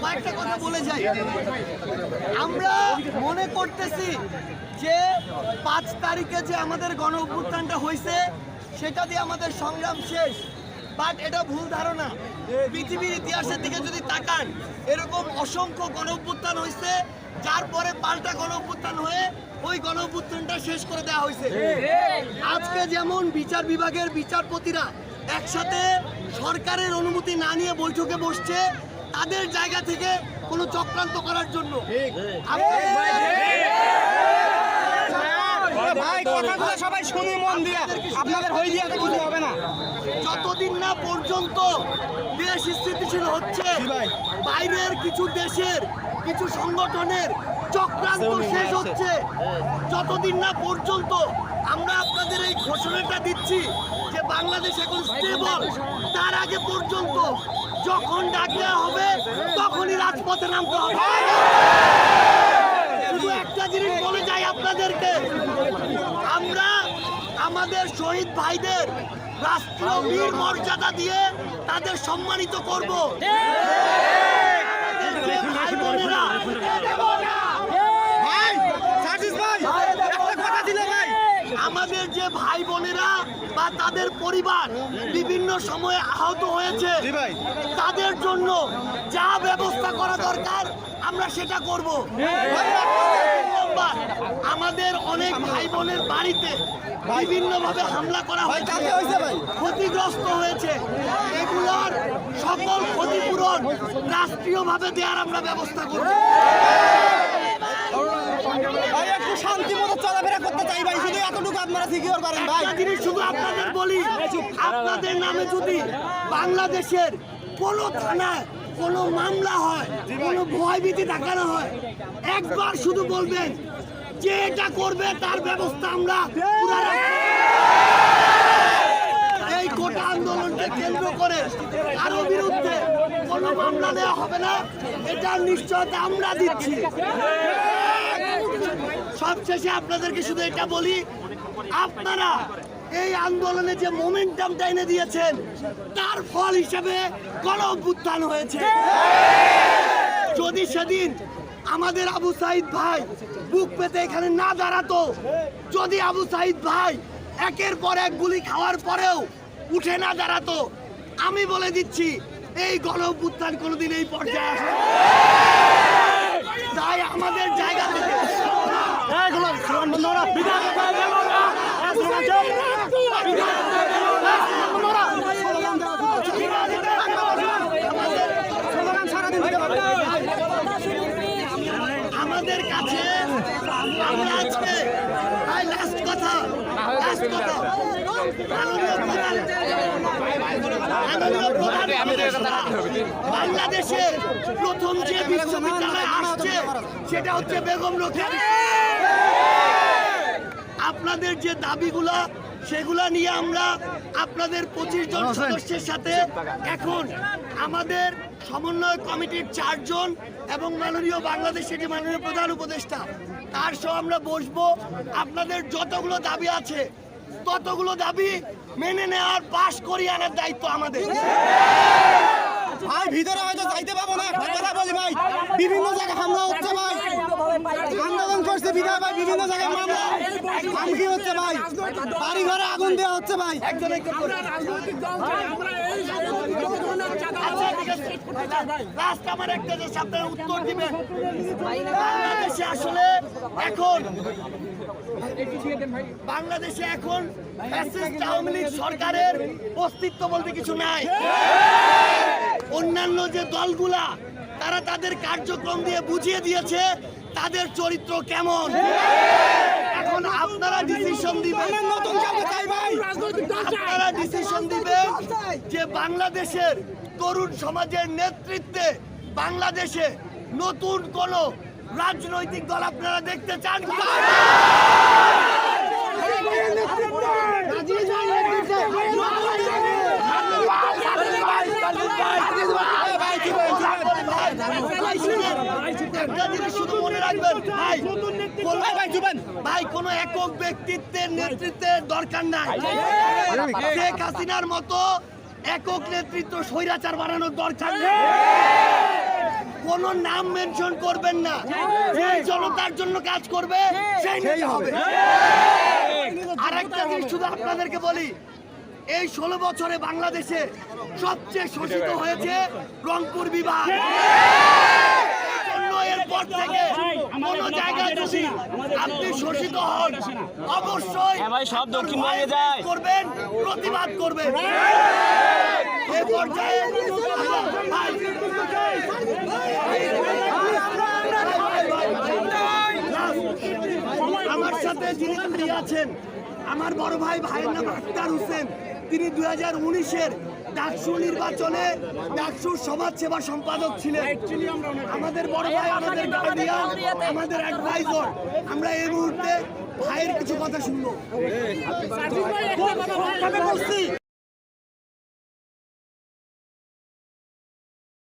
কয়েকটা কথা বলে যাই। আমরা মনে করতেছি যে 5 তারিখে যে আমাদের গণ অভ্যুত্থানটা হয়েছে সেটা দিয়ে আমাদের সংগ্রাম শেষ, বাট এটা ভুল ধারণা। পৃথিবীর ইতিহাসের দিকে যদি তাকান, এরকম অসংখ্য গণ অভ্যুত্থান হয়েছে, যার পরে পাল্টা গণ অভ্যুত্থান হয়ে ওই গণ অভ্যুত্থানটা শেষ করে দেওয়া হয়েছে। আজকে যেমন বিচার বিভাগের বিচারপতিরা একসাথে সরকারের অনুমতি না নিয়ে বৈঠকে বসছে তাদের জায়গা থেকে কোনো চক্রান্ত করার জন্য। যতদিন না পর্যন্ত দেশ স্থিতিশীল হচ্ছে, বাইরের কিছু দেশের কিছু সংগঠনের চক্রান্ত শেষ হচ্ছে, যতদিন না পর্যন্ত আমরা আপনাদের এই ঘোষণাটা দিচ্ছি যে বাংলাদেশ এখন স্টেবল, তার আগে পর্যন্ত যখন ডাক দেওয়া হবে তখনই রাজপথে নামতে হবে। শুধু একটা জিনিস বলে যাই আপনাদেরকে, আমরা আমাদের শহীদ ভাইদের রাষ্ট্রীয় বীর মর্যাদা দিয়ে তাদের সম্মানিত করব। ভাই বোনেরা, আমাদের যে ভাই বোনেরা বা তাদের পরিবার বিভিন্ন সময়ে আহত হয়েছে, তাদের জন্য যা ব্যবস্থা করা দরকার আমরা সেটা করব। আমাদের অনেক ভাই বোনের বাড়িতে বিভিন্নভাবে হামলা করা হয়েছে, ক্ষতিগ্রস্ত হয়েছে, এগুলোর সকল ক্ষতিপূরণ রাষ্ট্রীয়ভাবে দেওয়ার আমরা ব্যবস্থা করব। শান্তি মতো চলাফেরা করতে চাই ভাই, শুধু এতটুকু আপনারা সিকিউর করেন ভাই। শুধু আপনাদের বলি, আপনাদের নামে যদি বাংলাদেশের কোনো থানায় কোনো মামলা হয়, কোনো ভয়ভীতি দেখানো হয়, একবার শুধু বলবেন যে এটা করবে তার ব্যবস্থা আমরা এই কোটা আন্দোলনকে কেন্দ্র করে কারো বিরুদ্ধে কোনো মামলা দেওয়া হবে না, এটার নিশ্চয়তা আমরা দিচ্ছি। সবশেষে আপনাদেরকে শুধু এটা বলি, আপনারা এই আন্দোলনে যে মোমেন্টামটা এনে দিয়েছেন তার ফল হিসেবে গণ অভ্যুত্থান হয়েছে। যদি সেদিন আমাদের আবু সাইদ ভাই বুক পেতে এখানে না দাঁড়াতো, যদি আবু সাইদ ভাই একের পর এক গুলি খাওয়ার পরেও উঠে না দাঁড়াতো, আমি বলে দিচ্ছি এই গণ অভ্যুত্থান কোনোদিন এই পর্যায়ে আসবে। তাই আমাদের জায়গা থেকে আমাদের কাছে আমরা আজকে লাস্ট কথা বাংলাদেশে প্রথম যে বিশ্ববিদ্যালয় আসছে সেটা হচ্ছে বেগম রোকেয়া। আপনাদের যে দাবিগুলা সেগুলা নিয়ে আমরা আপনাদের 25 জন সদস্যের সাথে এখন আমাদের সমন্বয় কমিটির 4 জন এবং মাননীয় বাংলাদেশের যে মাননীয় প্রধান উপদেষ্টা তার সহ আমরা বসবো। আপনাদের যতগুলো দাবি আছে ততগুলো দাবি মেনে নেওয়ার পাশ করিয়ে আনার দায়িত্ব আমাদের। ভাই ভিতরে হয়তো যাইতে পাবো না, কথা বলি ভাই, বিভিন্ন জায়গায় হামলা হচ্ছে ভাই, আন্দোলন করছে বিধায় ভাই, বিভিন্ন জায়গায় মামলা হুমকি হচ্ছে ভাই, বাড়ি ঘরে আগুন দেওয়া হচ্ছে ভাই। রাস্তা আমার একটা যে আপনারা উত্তর দিবেন, বাংলাদেশে আসলে এখন ফ্যাসিস্ট আওয়ামী লীগ সরকারের অস্তিত্ব বলতে কিছু নাই। অন্যান্য যে দলগুলা তারা তাদের কার্যক্রম দিয়ে বুঝিয়ে দিয়েছে তাদের চরিত্র কেমন। এখন আপনারা ডিসিশন দিবেন, যে বাংলাদেশের তরুণ সমাজের নেতৃত্বে বাংলাদেশে নতুন কোন রাজনৈতিক দল আপনারা দেখতে চান কি? শুধু মনে রাখবেন ভাই, কোন একক ব্যক্তিত্বের নেতৃত্বের দরকার নাই। শেখ হাসিনার মতো একক নেতৃত্ব স্বৈরাচার বানানোর দরকার নেই। কোন কোনো নাম মেনশন করবেন না, যে জনতার জন্য কাজ করবে সেই নেতা হবে। আরেকটা জিনিস শুধু আপনাদেরকে বলি, এই 16 বছরে বাংলাদেশে সবচেয়ে শোষিত হয়েছে রংপুর বিভাগ। এই জন্য এরপর থেকে কোনো জায়গায় যদি আপনি শোষিত হন অবশ্যই সব দক্ষিণবঙ্গে যায় করবেন, প্রতিবাদ করবেন। এই পর্যায়ে আমার সাথে যিনি দাঁড়িয়ে আছেন আমার বড় ভাই, ভাইয়ের নাম আক্তার হোসেন। তিনি 2019-এর ডাকসু নির্বাচনে ডাকসুর সমাজ সেবা সম্পাদক ছিলেন। আমাদের বড় ভাই, আমাদের গার্ডিয়ান, আমাদের অ্যাডভাইজার। আমরা এই মুহূর্তে ভাইয়ের কিছু কথা শুনবো।